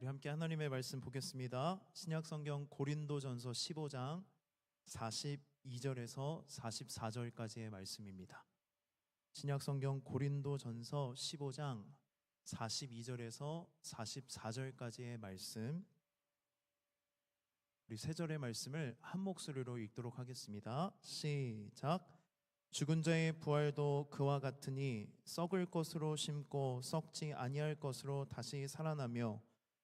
우리 함께 하나님의 말씀 보겠습니다. 신약성경 고린도전서 15장 42절에서 44절까지의 말씀입니다. 신약성경 고린도전서 15장 42절에서 44절까지의 말씀, 우리 세 절의 말씀을 한 목소리로 읽도록 하겠습니다. 시작. 죽은 자의 부활도 그와 같으니 썩을 것으로 심고 썩지 아니할 것으로 다시 살아나며,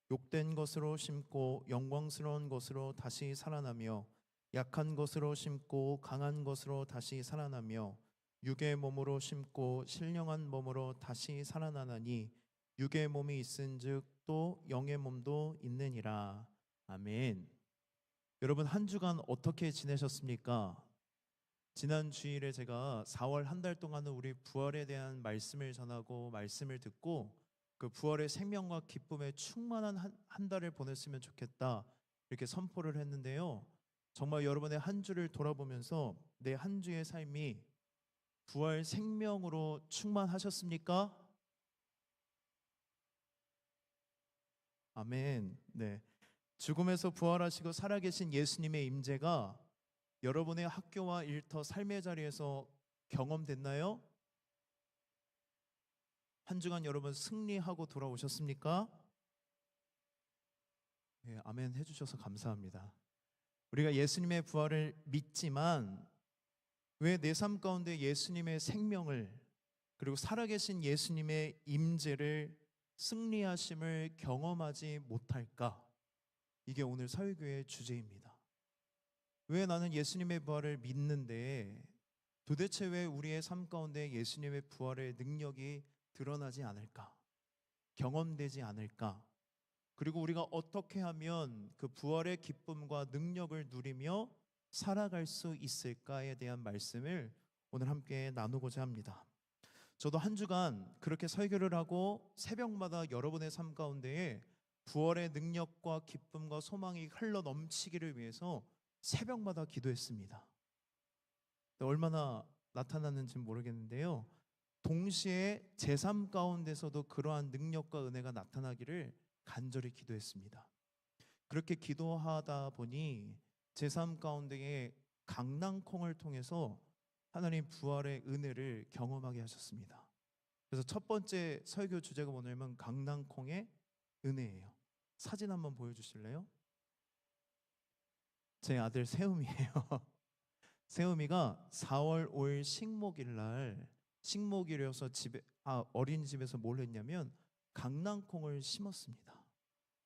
욕된 것으로 심고 영광스러운 것으로 다시 살아나며, 약한 것으로 심고 강한 것으로 다시 살아나며, 육의 몸으로 심고 신령한 몸으로 다시 살아나나니, 육의 몸이 있은즉 또 영의 몸도 있느니라. 아멘. 여러분, 한 주간 어떻게 지내셨습니까? 지난 주일에 제가 4월 한 달 동안은 우리 부활에 대한 말씀을 전하고 말씀을 듣고 그 부활의 생명과 기쁨에 충만한 한 달을 보냈으면 좋겠다, 이렇게 선포를 했는데요. 정말 여러분의 한 주를 돌아보면서 내 한 주의 삶이 부활 생명으로 충만하셨습니까? 아멘. 네. 죽음에서 부활하시고 살아계신 예수님의 임재가 여러분의 학교와 일터, 삶의 자리에서 경험됐나요? 한 주간 여러분 승리하고 돌아오셨습니까? 네, 아멘 해주셔서 감사합니다. 우리가 예수님의 부활을 믿지만 왜 내 삶 가운데 예수님의 생명을, 그리고 살아계신 예수님의 임재를, 승리하심을 경험하지 못할까? 이게 오늘 사회교회의 주제입니다. 왜 나는 예수님의 부활을 믿는데 도대체 왜 우리의 삶 가운데 예수님의 부활의 능력이 드러나지 않을까? 경험되지 않을까? 그리고 우리가 어떻게 하면 그 부활의 기쁨과 능력을 누리며 살아갈 수 있을까에 대한 말씀을 오늘 함께 나누고자 합니다. 저도 한 주간 그렇게 설교를 하고 새벽마다 여러분의 삶 가운데에 부활의 능력과 기쁨과 소망이 흘러 넘치기를 위해서 새벽마다 기도했습니다. 얼마나 나타났는지 모르겠는데요. 동시에 제 삶 가운데서도 그러한 능력과 은혜가 나타나기를 간절히 기도했습니다. 그렇게 기도하다 보니 제 삶 가운데에 강낭콩을 통해서 하나님 부활의 은혜를 경험하게 하셨습니다. 그래서 첫 번째 설교 주제가 뭐냐면 강낭콩의 은혜예요. 사진 한번 보여주실래요? 제 아들 세움이에요. 세움이가 4월 5일 식목일 날, 식목일이어서 어린이집에서 뭘 했냐면 강낭콩을 심었습니다.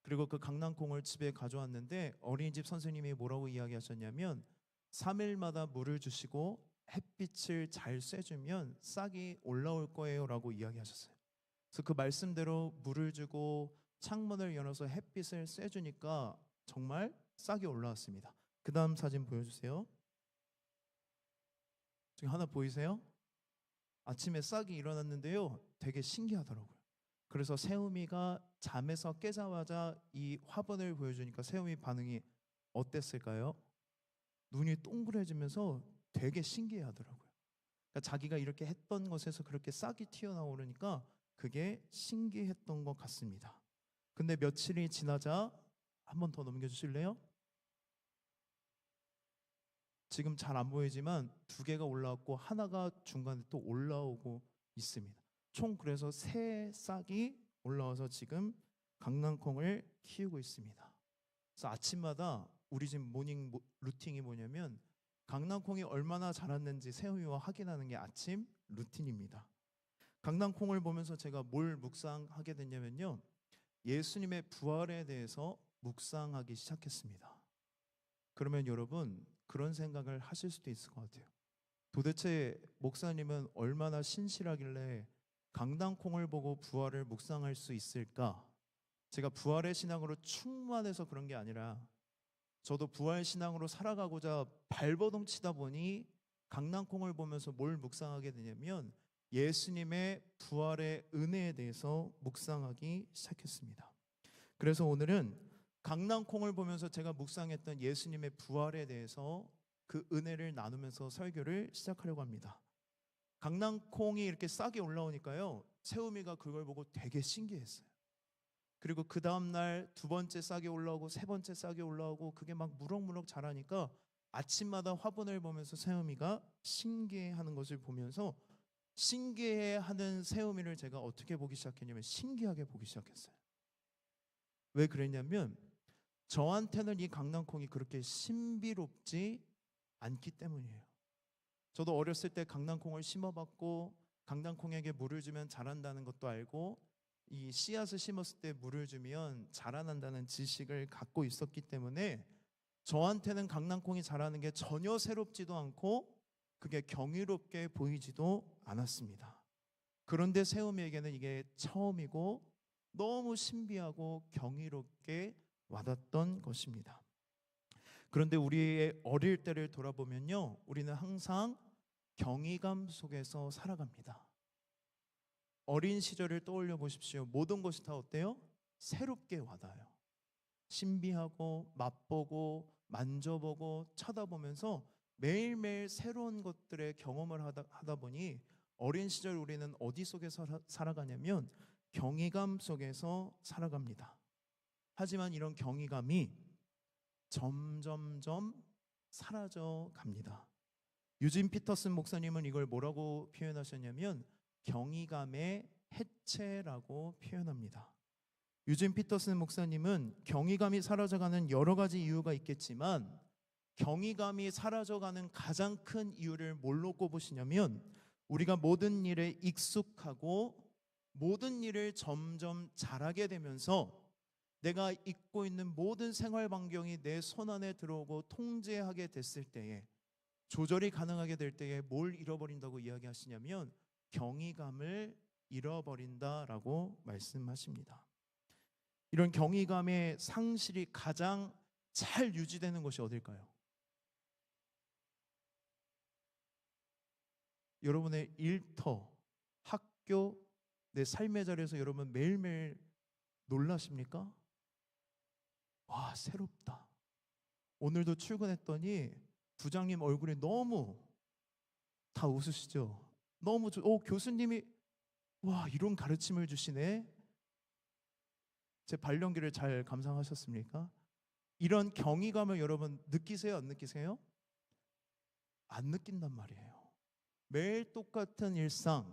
그리고 그 강낭콩을 집에 가져왔는데 어린이집 선생님이 뭐라고 이야기하셨냐면 3일마다 물을 주시고 햇빛을 잘 쐬주면 싹이 올라올 거예요 라고 이야기하셨어요. 그래서 그 말씀대로 물을 주고 창문을 열어서 햇빛을 쐬주니까 정말 싹이 올라왔습니다. 그 다음 사진 보여주세요. 지금 하나 보이세요? 아침에 싹이 일어났는데요, 되게 신기하더라고요. 그래서 세움이가 잠에서 깨자마자 이 화분을 보여주니까 세움이 반응이 어땠을까요? 눈이 동그래지면서 되게 신기해하더라고요. 그러니까 자기가 이렇게 했던 것에서 그렇게 싹이 튀어나오니까 그게 신기했던 것 같습니다. 근데 며칠이 지나자, 한 번 더 넘겨주실래요? 지금 잘 안 보이지만 두 개가 올라왔고 하나가 중간에 또 올라오고 있습니다. 총 그래서 세 싹이 올라와서 지금 강낭콩을 키우고 있습니다. 그래서 아침마다 우리 집 모닝 루틴이 뭐냐면 강낭콩이 얼마나 자랐는지 세우미와 확인하는 게 아침 루틴입니다. 강낭콩을 보면서 제가 뭘 묵상하게 됐냐면요, 예수님의 부활에 대해서 묵상하기 시작했습니다. 그러면 여러분 그런 생각을 하실 수도 있을 것 같아요. 도대체 목사님은 얼마나 신실하길래 강낭콩을 보고 부활을 묵상할 수 있을까? 제가 부활의 신앙으로 충만해서 그런 게 아니라 저도 부활 신앙으로 살아가고자 발버둥 치다 보니 강낭콩을 보면서 뭘 묵상하게 되냐면 예수님의 부활의 은혜에 대해서 묵상하기 시작했습니다. 그래서 오늘은 강낭콩을 보면서 제가 묵상했던 예수님의 부활에 대해서 그 은혜를 나누면서 설교를 시작하려고 합니다. 강낭콩이 이렇게 싹이 올라오니까요, 세우미가 그걸 보고 되게 신기했어요. 그리고 그 다음날 두 번째 싹이 올라오고 세 번째 싹이 올라오고 그게 막 무럭무럭 자라니까 아침마다 화분을 보면서 새우미가 신기해하는 것을 보면서 신기해하는 새우미를 제가 어떻게 보기 시작했냐면 신기하게 보기 시작했어요. 왜 그랬냐면 저한테는 이 강낭콩이 그렇게 신비롭지 않기 때문이에요. 저도 어렸을 때 강낭콩을 심어봤고 강낭콩에게 물을 주면 자란다는 것도 알고 이 씨앗을 심었을 때 물을 주면 자라난다는 지식을 갖고 있었기 때문에 저한테는 강낭콩이 자라는 게 전혀 새롭지도 않고 그게 경이롭게 보이지도 않았습니다. 그런데 새우미에게는 이게 처음이고 너무 신비하고 경이롭게 와닿던 것입니다. 그런데 우리의 어릴 때를 돌아보면요, 우리는 항상 경이감 속에서 살아갑니다. 어린 시절을 떠올려 보십시오. 모든 것이 다 어때요? 새롭게 와닿아요. 신비하고 맛보고 만져보고 쳐다보면서 매일매일 새로운 것들의 경험을 하다 보니 어린 시절 우리는 어디 속에서 살아가냐면 경이감 속에서 살아갑니다. 하지만 이런 경이감이 점점점 사라져 갑니다. 유진 피터슨 목사님은 이걸 뭐라고 표현하셨냐면 경이감의 해체라고 표현합니다. 유진 피터슨 목사님은 경이감이 사라져가는 여러 가지 이유가 있겠지만 경이감이 사라져가는 가장 큰 이유를 뭘로 꼽으시냐면 우리가 모든 일에 익숙하고 모든 일을 점점 잘하게 되면서 내가 잊고 있는 모든 생활 반경이 내 손 안에 들어오고 통제하게 됐을 때에 조절이 가능하게 될 때에 뭘 잃어버린다고 이야기하시냐면 경이감을 잃어버린다라고 말씀하십니다. 이런 경이감의 상실이 가장 잘 유지되는 것이 어딜까요? 여러분의 일터, 학교, 내 삶의 자리에서 여러분 매일매일 놀라십니까? 와, 새롭다. 오늘도 출근했더니 부장님 얼굴이 너무 다 웃으시죠? 너무 교수님이 와, 이런 가르침을 주시네. 제 발령기를 잘 감상하셨습니까? 이런 경이감을 여러분 느끼세요? 안 느끼세요? 안 느낀단 말이에요. 매일 똑같은 일상,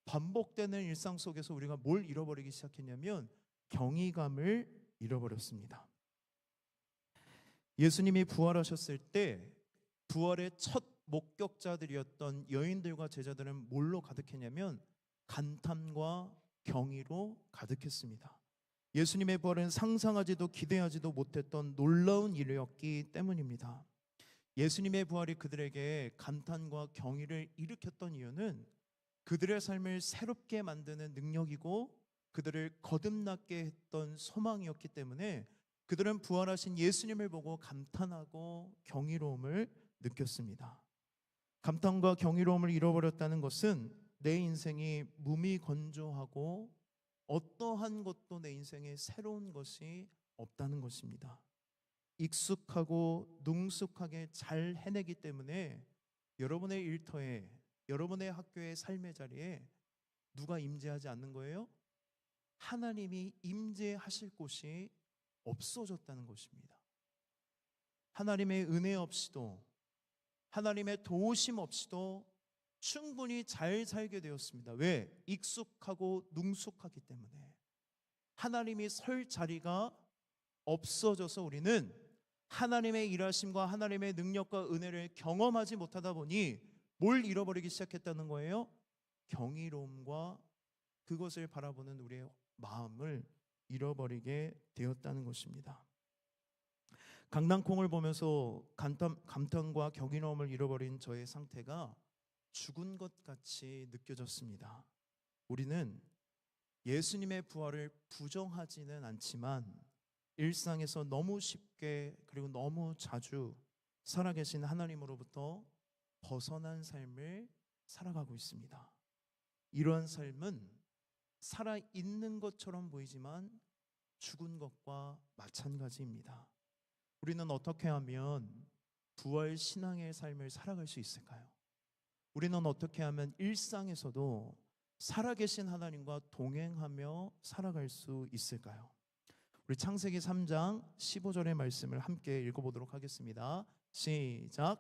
반복되는 일상 속에서 우리가 뭘 잃어버리기 시작했냐면 경이감을 잃어버렸습니다. 예수님이 부활하셨을 때 부활의 첫 목격자들이었던 여인들과 제자들은 뭘로 가득했냐면 감탄과 경이로 가득했습니다. 예수님의 부활은 상상하지도 기대하지도 못했던 놀라운 일이었기 때문입니다. 예수님의 부활이 그들에게 감탄과 경이를 일으켰던 이유는 그들의 삶을 새롭게 만드는 능력이고 그들을 거듭나게 했던 소망이었기 때문에 그들은 부활하신 예수님을 보고 감탄하고 경이로움을 느꼈습니다. 감탄과 경이로움을 잃어버렸다는 것은 내 인생이 무미건조하고 어떠한 것도 내 인생에 새로운 것이 없다는 것입니다. 익숙하고 능숙하게 잘 해내기 때문에 여러분의 일터에, 여러분의 학교의 삶의 자리에 누가 임재하지 않는 거예요? 하나님이 임재하실 곳이 없어졌다는 것입니다. 하나님의 은혜 없이도 하나님의 도우심 없이도 충분히 잘 살게 되었습니다. 왜? 익숙하고 능숙하기 때문에. 하나님이 설 자리가 없어져서 우리는 하나님의 일하심과 하나님의 능력과 은혜를 경험하지 못하다 보니 뭘 잃어버리기 시작했다는 거예요? 경이로움과 그것을 바라보는 우리의 마음을 잃어버리게 되었다는 것입니다. 강낭콩을 보면서 감탄과 경이로움을 잃어버린 저의 상태가 죽은 것 같이 느껴졌습니다. 우리는 예수님의 부활을 부정하지는 않지만 일상에서 너무 쉽게 그리고 너무 자주 살아계신 하나님으로부터 벗어난 삶을 살아가고 있습니다. 이러한 삶은 살아있는 것처럼 보이지만 죽은 것과 마찬가지입니다. 우리는 어떻게 하면 부활 신앙의 삶을 살아갈 수 있을까요? 우리는 어떻게 하면 일상에서도 살아계신 하나님과 동행하며 살아갈 수 있을까요? 우리 창세기 3장 15절의 말씀을 함께 읽어보도록 하겠습니다. 시작.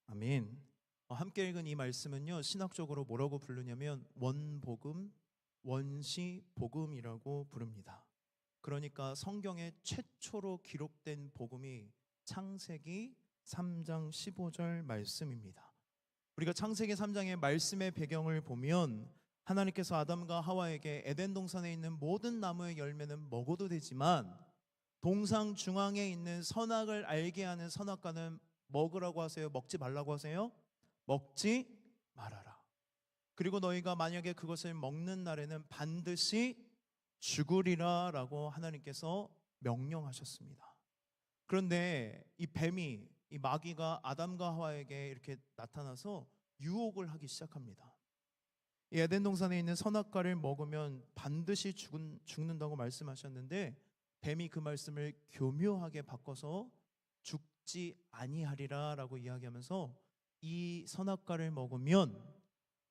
아멘. 함께 읽은 이 말씀은요, 신학적으로 뭐라고 부르냐면 원복음, 원시복음이라고 부릅니다. 그러니까 성경에 최초로 기록된 복음이 창세기 3장 15절 말씀입니다. 우리가 창세기 3장의 말씀의 배경을 보면 하나님께서 아담과 하와에게 에덴 동산에 있는 모든 나무의 열매는 먹어도 되지만 동상 중앙에 있는 선악을 알게 하는 선악과는 먹으라고 하세요? 먹지 말라고 하세요? 먹지 말아라. 그리고 너희가 만약에 그것을 먹는 날에는 반드시 죽으리라 라고 하나님께서 명령하셨습니다. 그런데 이 뱀이, 이 마귀가 아담과 하와에게 이렇게 나타나서 유혹을 하기 시작합니다. 이 에덴 동산에 있는 선악과를 먹으면 반드시 죽는다고 말씀하셨는데 뱀이 그 말씀을 교묘하게 바꿔서 죽지 아니하리라 라고 이야기하면서 이 선악과를 먹으면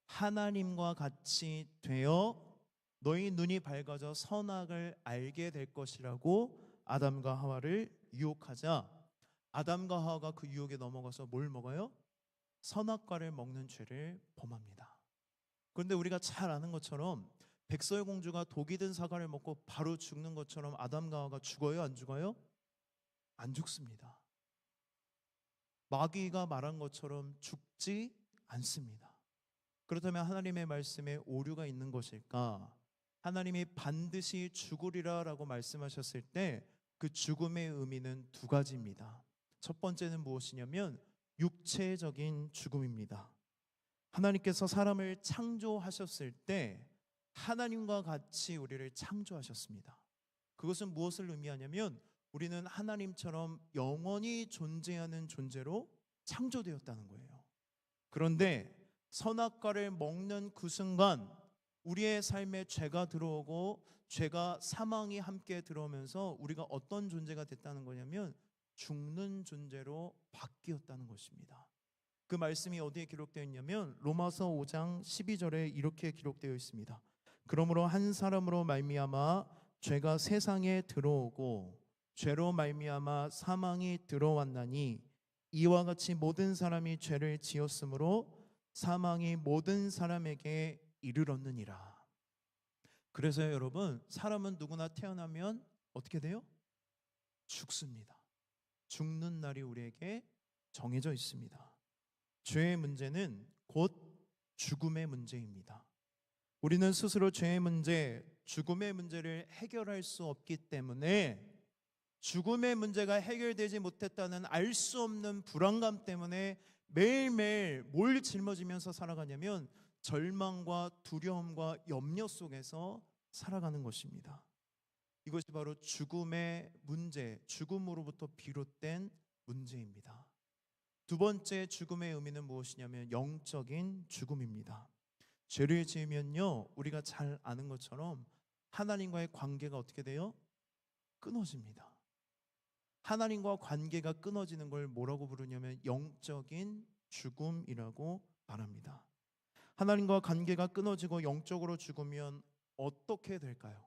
하나님과 같이 되어 너희 눈이 밝아져 선악을 알게 될 것이라고 아담과 하와를 유혹하자 아담과 하와가 그 유혹에 넘어가서 뭘 먹어요? 선악과를 먹는 죄를 범합니다. 그런데 우리가 잘 아는 것처럼 백설공주가 독이 든 사과를 먹고 바로 죽는 것처럼 아담과 하와가 죽어요? 안 죽어요? 안 죽습니다. 마귀가 말한 것처럼 죽지 않습니다. 그렇다면 하나님의 말씀에 오류가 있는 것일까? 하나님이 반드시 죽으리라 라고 말씀하셨을 때 그 죽음의 의미는 두 가지입니다. 첫 번째는 무엇이냐면 육체적인 죽음입니다. 하나님께서 사람을 창조하셨을 때 하나님과 같이 우리를 창조하셨습니다. 그것은 무엇을 의미하냐면 우리는 하나님처럼 영원히 존재하는 존재로 창조되었다는 거예요. 그런데 선악과를 먹는 그 순간 우리의 삶에 죄가 들어오고 죄가 사망이 함께 들어오면서 우리가 어떤 존재가 됐다는 거냐면 죽는 존재로 바뀌었다는 것입니다. 그 말씀이 어디에 기록되어 있냐면 로마서 5장 12절에 이렇게 기록되어 있습니다. 그러므로 한 사람으로 말미암아 죄가 세상에 들어오고 죄로 말미암아 사망이 들어왔나니 이와 같이 모든 사람이 죄를 지었으므로 사망이 모든 사람에게 이르렀느니라. 그래서 여러분, 사람은 누구나 태어나면 어떻게 돼요? 죽습니다. 죽는 날이 우리에게 정해져 있습니다. 죄의 문제는 곧 죽음의 문제입니다. 우리는 스스로 죄의 문제, 죽음의 문제를 해결할 수 없기 때문에 죽음의 문제가 해결되지 못했다는 알 수 없는 불안감 때문에 매일매일 뭘 짊어지면서 살아가냐면 절망과 두려움과 염려 속에서 살아가는 것입니다. 이것이 바로 죽음의 문제, 죽음으로부터 비롯된 문제입니다. 두 번째 죽음의 의미는 무엇이냐면 영적인 죽음입니다. 죄를 지으면요, 우리가 잘 아는 것처럼 하나님과의 관계가 어떻게 돼요? 끊어집니다. 하나님과 관계가 끊어지는 걸 뭐라고 부르냐면 영적인 죽음이라고 말합니다. 하나님과 관계가 끊어지고 영적으로 죽으면 어떻게 될까요?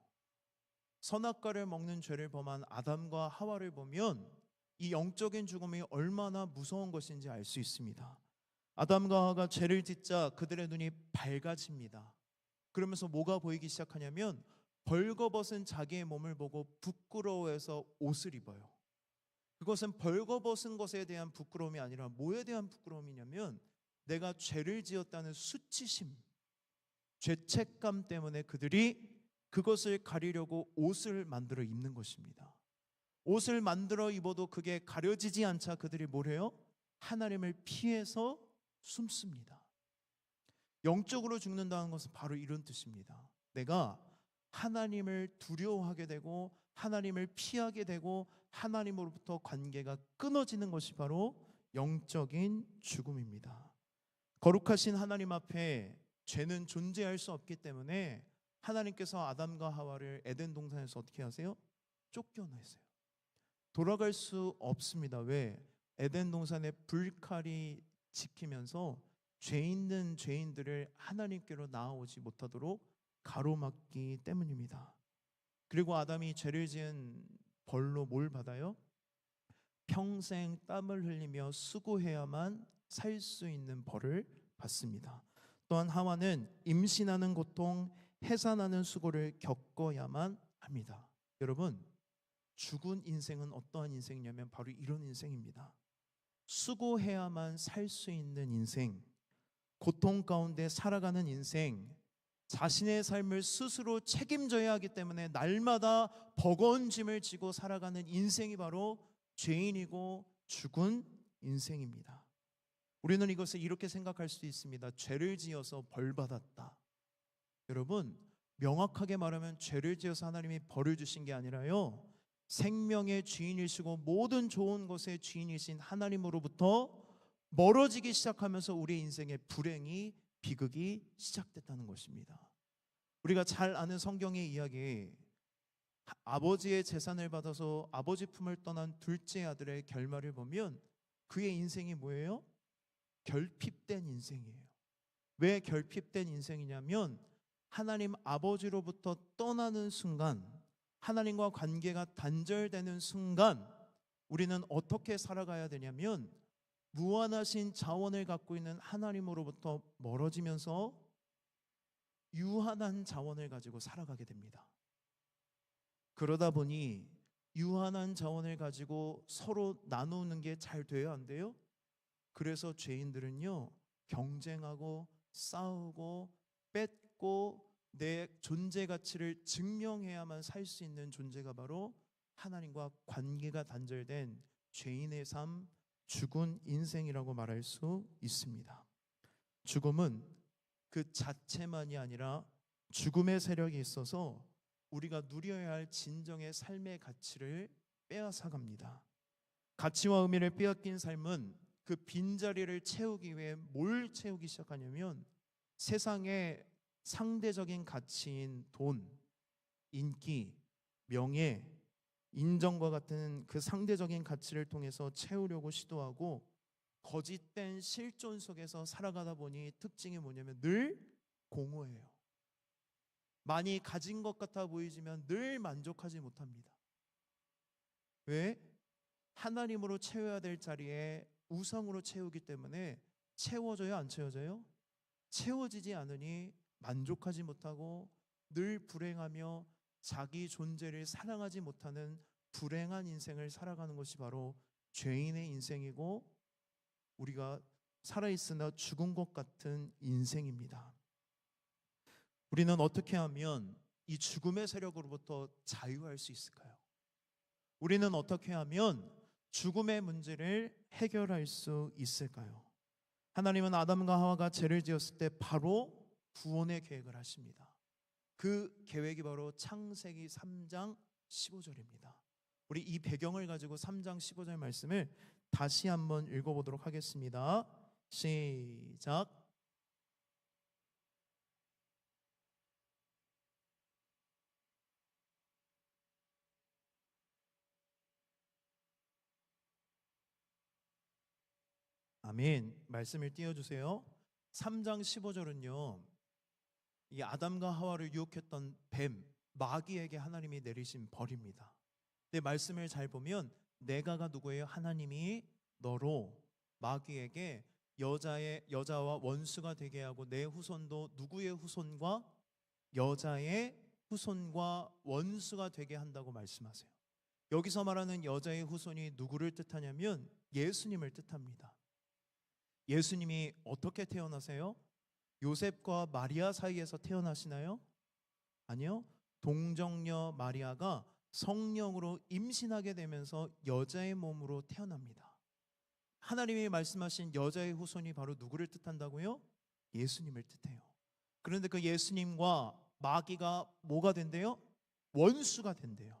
선악과를 먹는 죄를 범한 아담과 하와를 보면 이 영적인 죽음이 얼마나 무서운 것인지 알 수 있습니다. 아담과 하와가 죄를 짓자 그들의 눈이 밝아집니다. 그러면서 뭐가 보이기 시작하냐면 벌거벗은 자기의 몸을 보고 부끄러워해서 옷을 입어요. 그것은 벌거벗은 것에 대한 부끄러움이 아니라 뭐에 대한 부끄러움이냐면 내가 죄를 지었다는 수치심, 죄책감 때문에 그들이 그것을 가리려고 옷을 만들어 입는 것입니다. 옷을 만들어 입어도 그게 가려지지 않자 그들이 뭘 해요? 하나님을 피해서 숨습니다. 영적으로 죽는다는 것은 바로 이런 뜻입니다. 내가 하나님을 두려워하게 되고 하나님을 피하게 되고 하나님으로부터 관계가 끊어지는 것이 바로 영적인 죽음입니다. 거룩하신 하나님 앞에 죄는 존재할 수 없기 때문에 하나님께서 아담과 하와를 에덴 동산에서 어떻게 하세요? 쫓겨내세요. 돌아갈 수 없습니다. 왜? 에덴 동산의 불칼이 지키면서 죄 있는 죄인들을 하나님께로 나아오지 못하도록 가로막기 때문입니다. 그리고 아담이 죄를 지은 벌로 뭘 받아요? 평생 땀을 흘리며 수고해야만 살 수 있는 벌을 받습니다. 또한 하와는 임신하는 고통, 해산하는 수고를 겪어야만 합니다. 여러분, 죽은 인생은 어떠한 인생이냐면 바로 이런 인생입니다. 수고해야만 살 수 있는 인생, 고통 가운데 살아가는 인생, 자신의 삶을 스스로 책임져야 하기 때문에 날마다 버거운 짐을 지고 살아가는 인생이 바로 죄인이고 죽은 인생입니다. 우리는 이것을 이렇게 생각할 수 있습니다. 죄를 지어서 벌 받았다. 여러분, 명확하게 말하면 죄를 지어서 하나님이 벌을 주신 게 아니라요, 생명의 주인이시고 모든 좋은 것의 주인이신 하나님으로부터 멀어지기 시작하면서 우리의 인생의 불행이, 비극이 시작됐다는 것입니다. 우리가 잘 아는 성경의 이야기, 아버지의 재산을 받아서 아버지 품을 떠난 둘째 아들의 결말을 보면 그의 인생이 뭐예요? 결핍된 인생이에요. 왜 결핍된 인생이냐면 하나님 아버지로부터 떠나는 순간, 하나님과 관계가 단절되는 순간 우리는 어떻게 살아가야 되냐면 무한하신 자원을 갖고 있는 하나님으로부터 멀어지면서 유한한 자원을 가지고 살아가게 됩니다. 그러다 보니 유한한 자원을 가지고 서로 나누는 게 잘 돼야 안 돼요? 그래서 죄인들은요, 경쟁하고 싸우고 뺏고 내 존재 가치를 증명해야만 살 수 있는 존재가 바로 하나님과 관계가 단절된 죄인의 삶, 죽은 인생이라고 말할 수 있습니다. 죽음은 그 자체만이 아니라 죽음의 세력이 있어서 우리가 누려야 할 진정의 삶의 가치를 빼앗아갑니다. 가치와 의미를 빼앗긴 삶은 그 빈자리를 채우기 위해 뭘 채우기 시작하냐면 세상의 상대적인 가치인 돈, 인기, 명예, 인정과 같은 그 상대적인 가치를 통해서 채우려고 시도하고 거짓된 실존 속에서 살아가다 보니 특징이 뭐냐면 늘 공허해요. 많이 가진 것 같아 보이지만 늘 만족하지 못합니다. 왜? 하나님으로 채워야 될 자리에 우상으로 채우기 때문에 채워져요, 안 채워져요? 채워지지 않으니 만족하지 못하고 늘 불행하며 자기 존재를 사랑하지 못하는 불행한 인생을 살아가는 것이 바로 죄인의 인생이고 우리가 살아있으나 죽은 것 같은 인생입니다. 우리는 어떻게 하면 이 죽음의 세력으로부터 자유할 수 있을까요? 우리는 어떻게 하면 죽음의 문제를 해결할 수 있을까요? 하나님은 아담과 하와가 죄를 지었을 때 바로 구원의 계획을 하십니다. 그 계획이 바로 창세기 3장 15절입니다. 우리 이 배경을 가지고 3장 15절 말씀을 다시 한번 읽어보도록 하겠습니다. 시작. 아멘. 말씀을 띄워주세요. 3장 15절은요, 이 아담과 하와를 유혹했던 뱀, 마귀에게 하나님이 내리신 벌입니다. 근데 말씀을 잘 보면 내가가 누구예요? 하나님이 너로 마귀에게 여자와 원수가 되게 하고 내 후손도 누구의 후손과 여자의 후손과 원수가 되게 한다고 말씀하세요. 여기서 말하는 여자의 후손이 누구를 뜻하냐면 예수님을 뜻합니다. 예수님이 어떻게 태어나세요? 요셉과 마리아 사이에서 태어나시나요? 아니요. 동정녀 마리아가 성령으로 임신하게 되면서 여자의 몸으로 태어납니다. 하나님이 말씀하신 여자의 후손이 바로 누구를 뜻한다고요? 예수님을 뜻해요. 그런데 그 예수님과 마귀가 뭐가 된대요? 원수가 된대요.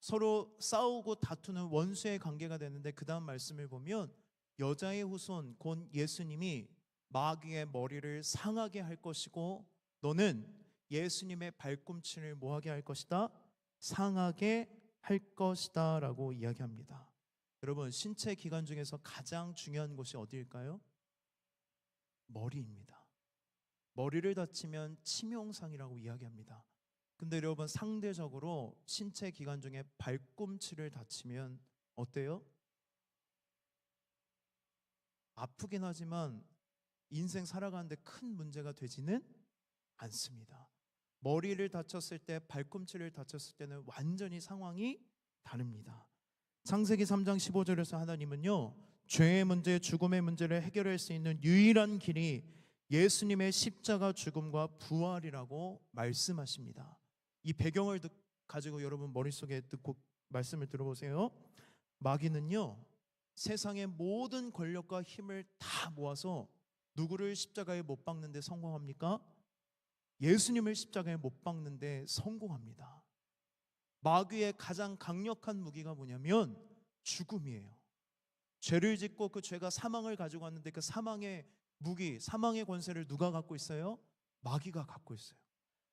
서로 싸우고 다투는 원수의 관계가 되는데 그 다음 말씀을 보면 여자의 후손 곧 예수님이 마귀의 머리를 상하게 할 것이고 너는 예수님의 발꿈치를 뭐하게 할 것이다? 상하게 할 것이다 라고 이야기합니다. 여러분, 신체 기관 중에서 가장 중요한 곳이 어디일까요? 머리입니다. 머리를 다치면 치명상이라고 이야기합니다. 근데 여러분, 상대적으로 신체 기관 중에 발꿈치를 다치면 어때요? 아프긴 하지만 인생 살아가는데 큰 문제가 되지는 않습니다. 머리를 다쳤을 때, 발꿈치를 다쳤을 때는 완전히 상황이 다릅니다. 창세기 3장 15절에서 하나님은요, 죄의 문제, 죽음의 문제를 해결할 수 있는 유일한 길이 예수님의 십자가 죽음과 부활이라고 말씀하십니다. 이 배경을 가지고 여러분 머릿속에 듣고 말씀을 들어보세요. 마귀는요, 세상의 모든 권력과 힘을 다 모아서 누구를 십자가에 못 박는데 성공합니까? 예수님을 십자가에 못 박는데 성공합니다. 마귀의 가장 강력한 무기가 뭐냐면 죽음이에요. 죄를 짓고 그 죄가 사망을 가지고 왔는데 그 사망의 무기, 사망의 권세를 누가 갖고 있어요? 마귀가 갖고 있어요.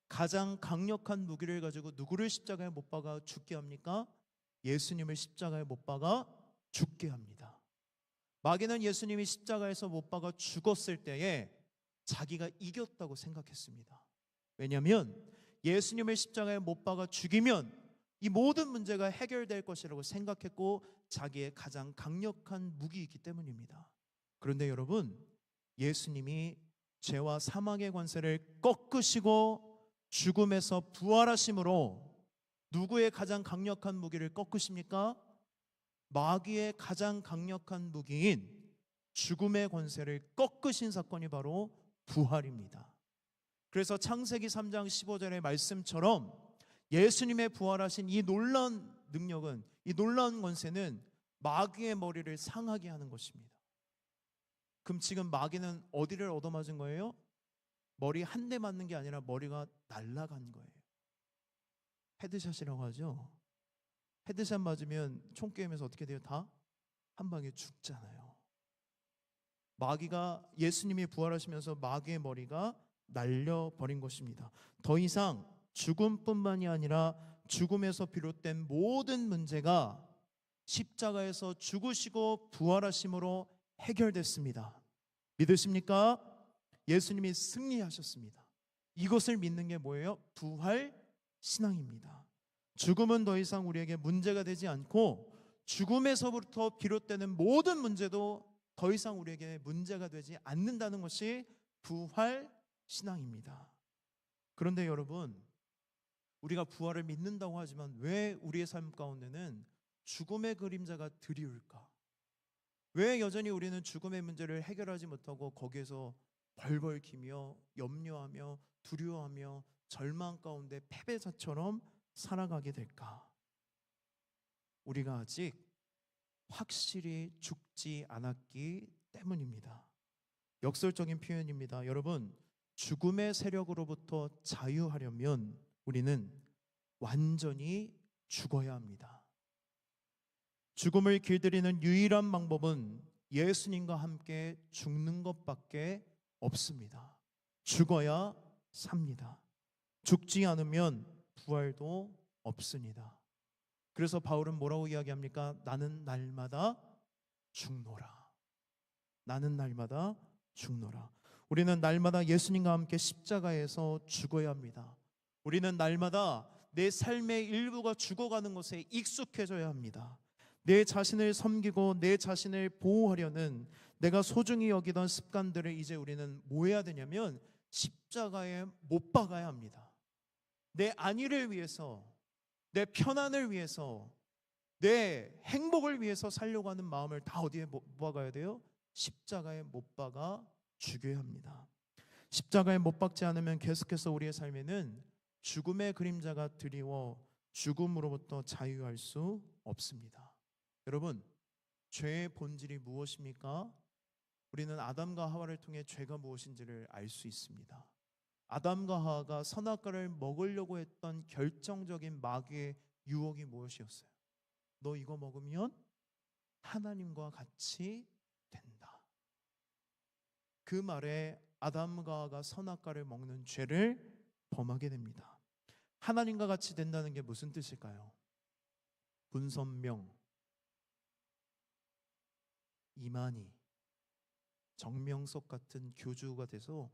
가장 강력한 무기를 가지고 누구를 십자가에 못 박아 죽게 합니까? 예수님을 십자가에 못 박아 죽게 합니다. 마귀는 예수님이 십자가에서 못 박아 죽었을 때에 자기가 이겼다고 생각했습니다. 왜냐하면 예수님을 십자가에 못 박아 죽이면 이 모든 문제가 해결될 것이라고 생각했고 자기의 가장 강력한 무기이기 때문입니다. 그런데 여러분, 예수님이 죄와 사망의 권세를 꺾으시고 죽음에서 부활하심으로 누구의 가장 강력한 무기를 꺾으십니까? 마귀의 가장 강력한 무기인 죽음의 권세를 꺾으신 사건이 바로 부활입니다. 그래서 창세기 3장 15절의 말씀처럼 예수님의 부활하신 이 놀라운 능력은, 이 놀라운 권세는 마귀의 머리를 상하게 하는 것입니다. 그럼 지금 마귀는 어디를 얻어맞은 거예요? 머리 한 대 맞는 게 아니라 머리가 날아간 거예요. 헤드샷이라고 하죠. 헤드샷 맞으면 총게임에서 어떻게 돼요? 다 한 방에 죽잖아요. 마귀가, 예수님이 부활하시면서 마귀의 머리가 날려버린 것입니다. 더 이상 죽음뿐만이 아니라 죽음에서 비롯된 모든 문제가 십자가에서 죽으시고 부활하심으로 해결됐습니다. 믿으십니까? 예수님이 승리하셨습니다. 이것을 믿는 게 뭐예요? 부활 신앙입니다. 죽음은 더 이상 우리에게 문제가 되지 않고 죽음에서부터 비롯되는 모든 문제도 더 이상 우리에게 문제가 되지 않는다는 것이 부활 신앙입니다. 그런데 여러분, 우리가 부활을 믿는다고 하지만 왜 우리의 삶 가운데는 죽음의 그림자가 드리울까? 왜 여전히 우리는 죽음의 문제를 해결하지 못하고 거기에서 벌벌 기며 염려하며 두려워하며 절망 가운데 패배자처럼 살아가게 될까? 우리가 아직 확실히 죽지 않았기 때문입니다. 역설적인 표현입니다. 여러분, 죽음의 세력으로부터 자유하려면 우리는 완전히 죽어야 합니다. 죽음을 길들이는 유일한 방법은 예수님과 함께 죽는 것밖에 없습니다. 죽어야 삽니다. 죽지 않으면 부활도 없습니다. 그래서 바울은 뭐라고 이야기합니까? 나는 날마다 죽노라. 나는 날마다 죽노라. 우리는 날마다 예수님과 함께 십자가에서 죽어야 합니다. 우리는 날마다 내 삶의 일부가 죽어가는 것에 익숙해져야 합니다. 내 자신을 섬기고 내 자신을 보호하려는 내가 소중히 여기던 습관들을 이제 우리는 뭐 해야 되냐면 십자가에 못 박아야 합니다. 내 안위를 위해서, 내 편안을 위해서, 내 행복을 위해서 살려고 하는 마음을 다 어디에 못 박아야 돼요? 십자가에 못 박아 죽여야 합니다. 십자가에 못 박지 않으면 계속해서 우리의 삶에는 죽음의 그림자가 드리워 죽음으로부터 자유할 수 없습니다. 여러분, 죄의 본질이 무엇입니까? 우리는 아담과 하와를 통해 죄가 무엇인지를 알 수 있습니다. 아담과 하와가 선악과를 먹으려고 했던 결정적인 마귀의 유혹이 무엇이었어요? 너 이거 먹으면 하나님과 같이 된다. 그 말에 아담과 하와가 선악과를 먹는 죄를 범하게 됩니다. 하나님과 같이 된다는 게 무슨 뜻일까요? 문선명, 이만희, 정명석 같은 교주가 돼서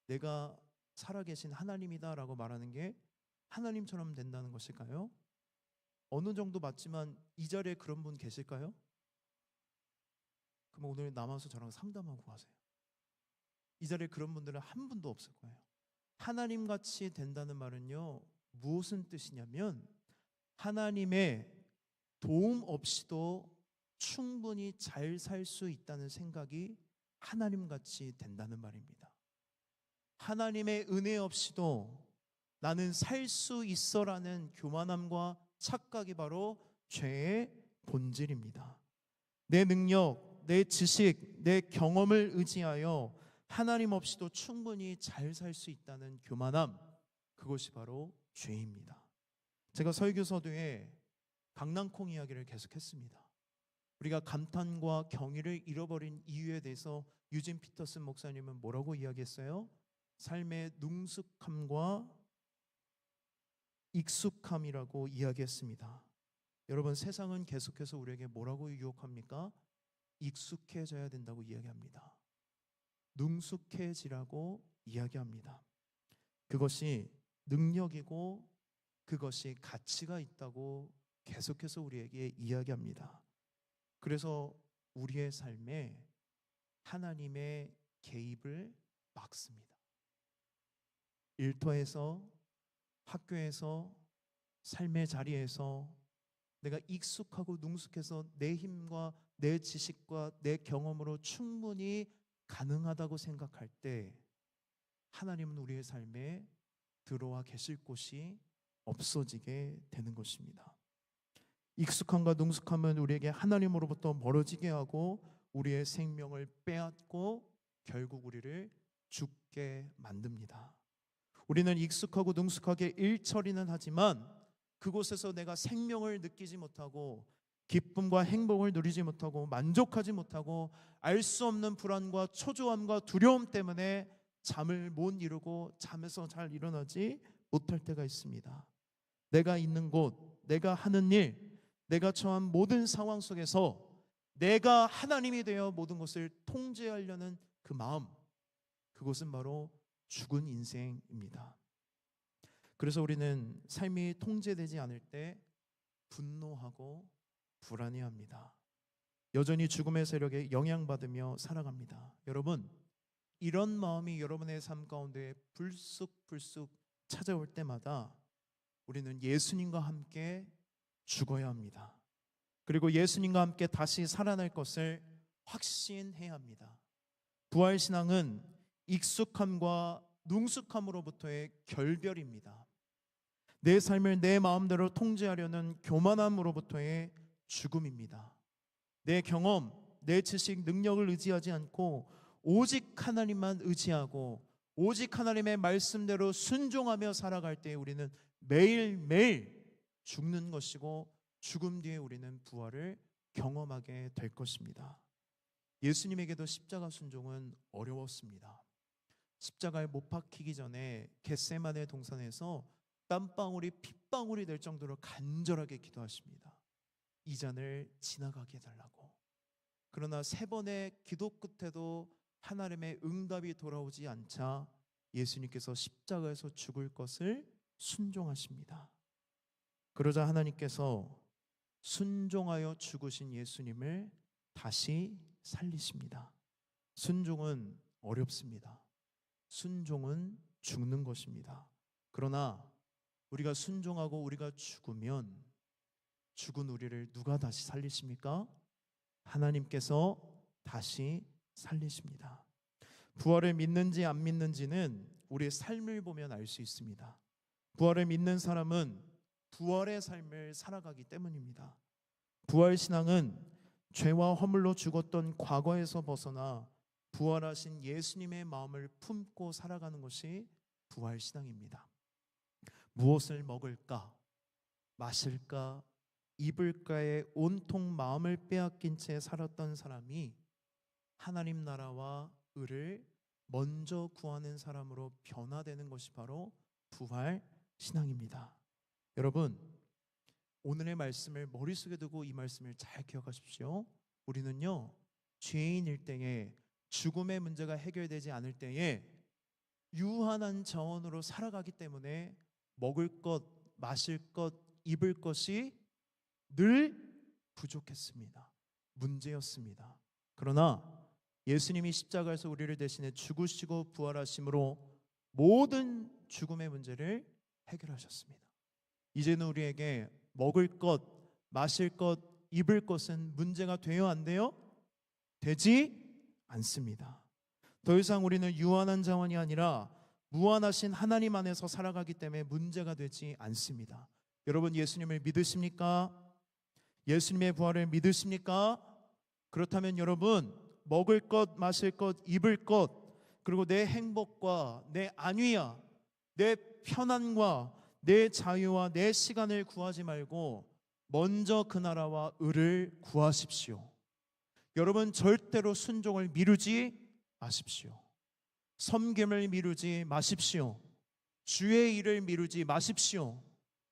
내가 살아계신 하나님이다라고 말하는 게 하나님처럼 된다는 것일까요? 어느 정도 맞지만 이 자리에 그런 분 계실까요? 그럼 오늘 남아서 저랑 상담하고 가세요. 이 자리에 그런 분들은 한 분도 없을 거예요. 하나님같이 된다는 말은요, 무엇은 뜻이냐면 하나님의 도움 없이도 충분히 잘 살 수 있다는 생각이 하나님같이 된다는 말입니다. 하나님의 은혜 없이도 나는 살 수 있어라는 교만함과 착각이 바로 죄의 본질입니다. 내 능력, 내 지식, 내 경험을 의지하여 하나님 없이도 충분히 잘 살 수 있다는 교만함, 그것이 바로 죄입니다. 제가 설교 서두에 강낭콩 이야기를 계속했습니다. 우리가 감탄과 경의를 잃어버린 이유에 대해서 유진 피터슨 목사님은 뭐라고 이야기했어요? 삶의 능숙함과 익숙함이라고 이야기했습니다. 여러분, 세상은 계속해서 우리에게 뭐라고 유혹합니까? 익숙해져야 된다고 이야기합니다. 능숙해지라고 이야기합니다. 그것이 능력이고 그것이 가치가 있다고 계속해서 우리에게 이야기합니다. 그래서 우리의 삶에 하나님의 개입을 막습니다. 일터에서, 학교에서, 삶의 자리에서 내가 익숙하고 능숙해서 내 힘과 내 지식과 내 경험으로 충분히 가능하다고 생각할 때 하나님은 우리의 삶에 들어와 계실 곳이 없어지게 되는 것입니다. 익숙함과 능숙함은 우리에게 하나님으로부터 멀어지게 하고 우리의 생명을 빼앗고 결국 우리를 죽게 만듭니다. 우리는 익숙하고 능숙하게 일처리는 하지만 그곳에서 내가 생명을 느끼지 못하고 기쁨과 행복을 누리지 못하고 만족하지 못하고 알 수 없는 불안과 초조함과 두려움 때문에 잠을 못 이루고 잠에서 잘 일어나지 못할 때가 있습니다. 내가 있는 곳, 내가 하는 일, 내가 처한 모든 상황 속에서 내가 하나님이 되어 모든 것을 통제하려는 그 마음, 그것은 바로 죽은 인생입니다. 그래서 우리는 삶이 통제되지 않을 때 분노하고 불안해합니다. 여전히 죽음의 세력에 영향받으며 살아갑니다. 여러분, 이런 마음이 여러분의 삶 가운데 불쑥불쑥 찾아올 때마다 우리는 예수님과 함께 죽어야 합니다. 그리고 예수님과 함께 다시 살아날 것을 확신해야 합니다. 부활신앙은 익숙함과 능숙함으로부터의 결별입니다. 내 삶을 내 마음대로 통제하려는 교만함으로부터의 죽음입니다. 내 경험, 내 지식, 능력을 의지하지 않고 오직 하나님만 의지하고 오직 하나님의 말씀대로 순종하며 살아갈 때 우리는 매일매일 죽는 것이고 죽음 뒤에 우리는 부활을 경험하게 될 것입니다. 예수님에게도 십자가 순종은 어려웠습니다. 십자가에 못 박히기 전에 겟세마네 동산에서 땀방울이 핏방울이 될 정도로 간절하게 기도하십니다. 이 잔을 지나가게 해달라고. 그러나 3번의 기도 끝에도 하나님의 응답이 돌아오지 않자 예수님께서 십자가에서 죽을 것을 순종하십니다. 그러자 하나님께서 순종하여 죽으신 예수님을 다시 살리십니다. 순종은 어렵습니다. 순종은 죽는 것입니다. 그러나 우리가 순종하고 우리가 죽으면 죽은 우리를 누가 다시 살리십니까? 하나님께서 다시 살리십니다. 부활을 믿는지 안 믿는지는 우리의 삶을 보면 알 수 있습니다. 부활을 믿는 사람은 부활의 삶을 살아가기 때문입니다. 부활신앙은 죄와 허물로 죽었던 과거에서 벗어나 부활하신 예수님의 마음을 품고 살아가는 것이 부활신앙입니다. 무엇을 먹을까, 마실까, 입을까에 온통 마음을 빼앗긴 채 살았던 사람이 하나님 나라와 의를 먼저 구하는 사람으로 변화되는 것이 바로 부활신앙입니다. 여러분, 오늘의 말씀을 머릿속에 두고 이 말씀을 잘 기억하십시오. 우리는요, 죄인일 때에, 죽음의 문제가 해결되지 않을 때에 유한한 자원으로 살아가기 때문에 먹을 것, 마실 것, 입을 것이 늘 부족했습니다. 문제였습니다. 그러나 예수님이 십자가에서 우리를 대신해 죽으시고 부활하심으로 모든 죽음의 문제를 해결하셨습니다. 이제는 우리에게 먹을 것, 마실 것, 입을 것은 문제가 돼요, 안 돼요? 되지 않습니다. 더 이상 우리는 유한한 자원이 아니라 무한하신 하나님 안에서 살아가기 때문에 문제가 되지 않습니다. 여러분, 예수님을 믿으십니까? 예수님의 부활을 믿으십니까? 그렇다면 여러분, 먹을 것, 마실 것, 입을 것, 그리고 내 행복과 내 안위와 내 편안과 내 자유와 내 시간을 구하지 말고 먼저 그 나라와 의를 구하십시오. 여러분, 절대로 순종을 미루지 마십시오. 섬김을 미루지 마십시오. 주의 일을 미루지 마십시오.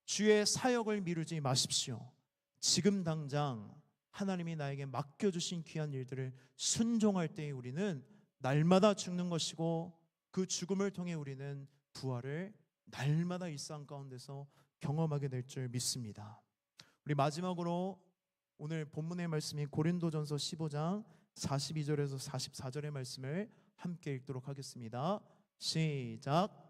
주의 사역을 미루지 마십시오. 지금 당장 하나님이 나에게 맡겨주신 귀한 일들을 순종할 때에 우리는 날마다 죽는 것이고, 그 죽음을 통해 우리는 부활을 날마다 일상 가운데서 경험하게 될 줄 믿습니다. 우리 마지막으로 오늘 본문의 말씀인 고린도전서 15장 42절에서 44절의 말씀을 함께 읽도록 하겠습니다. 시작.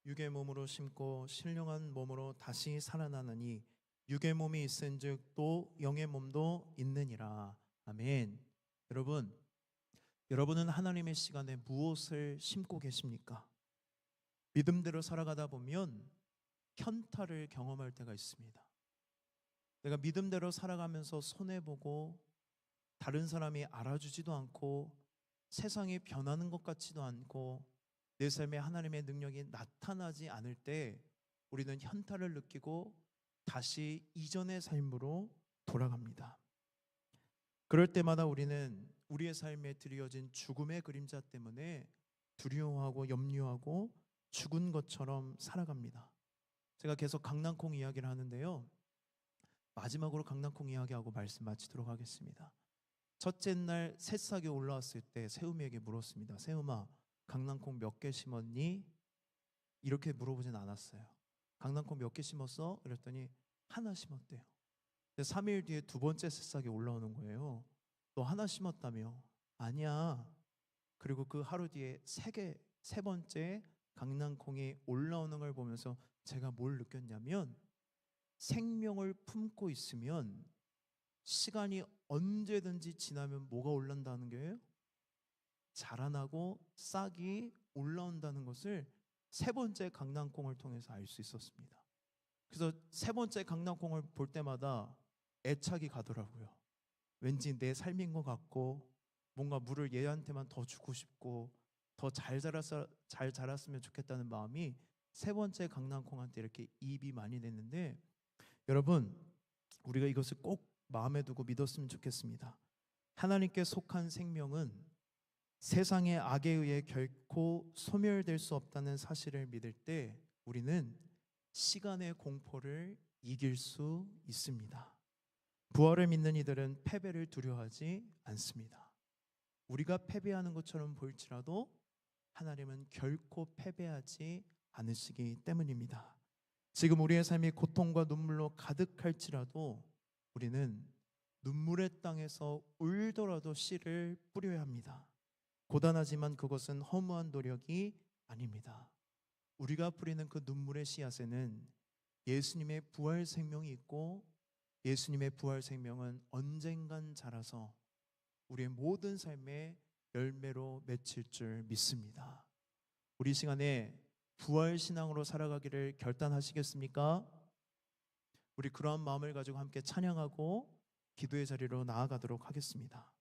육의 몸으로 심고 신령한 몸으로 다시 살아나느니 육의 몸이 있은즉 또 영의 몸도 있느니라. 아멘. 여러분은 하나님의 시간에 무엇을 심고 계십니까? 믿음대로 살아가다 보면 현타를 경험할 때가 있습니다. 내가 믿음대로 살아가면서 손해보고 다른 사람이 알아주지도 않고 세상이 변하는 것 같지도 않고 내 삶에 하나님의 능력이 나타나지 않을 때 우리는 현타를 느끼고 다시 이전의 삶으로 돌아갑니다. 그럴 때마다 우리는 우리의 삶에 드리워진 죽음의 그림자 때문에 두려워하고 염려하고 죽은 것처럼 살아갑니다. 제가 계속 강낭콩 이야기를 하는데요, 마지막으로 강낭콩 이야기하고 말씀 마치도록 하겠습니다. 첫째 날 새싹이 올라왔을 때 새우미에게 물었습니다. 새우마, 강낭콩 몇 개 심었니? 이렇게 물어보진 않았어요. 강낭콩 몇 개 심었어? 그랬더니 하나 심었대요. 3일 뒤에 두 번째 새싹이 올라오는 거예요. 너 하나 심었다며? 아니야. 그리고 그 하루 뒤에 세 번째 강낭콩이 올라오는 걸 보면서 제가 뭘 느꼈냐면, 생명을 품고 있으면 시간이 언제든지 지나면 뭐가 올라온다는 거예요? 자라나고 싹이 올라온다는 것을 세 번째 강낭콩을 통해서 알 수 있었습니다. 그래서 세 번째 강낭콩을 볼 때마다 애착이 가더라고요. 왠지 내 삶인 것 같고 뭔가 물을 얘한테만 더 주고 싶고 더 잘 자랐으면 좋겠다는 마음이 세 번째 강낭콩한테 이렇게 이입이 많이 됐는데, 여러분, 우리가 이것을 꼭 마음에 두고 믿었으면 좋겠습니다. 하나님께 속한 생명은 세상의 악에 의해 결코 소멸될 수 없다는 사실을 믿을 때 우리는 시간의 공포를 이길 수 있습니다. 부활을 믿는 이들은 패배를 두려워하지 않습니다. 우리가 패배하는 것처럼 보일지라도 하나님은 결코 패배하지 않으시기 때문입니다. 지금 우리의 삶이 고통과 눈물로 가득할지라도 우리는 눈물의 땅에서 울더라도 씨를 뿌려야 합니다. 고단하지만 그것은 허무한 노력이 아닙니다. 우리가 뿌리는 그 눈물의 씨앗에는 예수님의 부활 생명이 있고, 예수님의 부활 생명은 언젠간 자라서 우리의 모든 삶의 열매로 맺힐 줄 믿습니다. 우리 시간에 부활 신앙으로 살아가기를 결단하시겠습니까? 우리 그러한 마음을 가지고 함께 찬양하고 기도의 자리로 나아가도록 하겠습니다.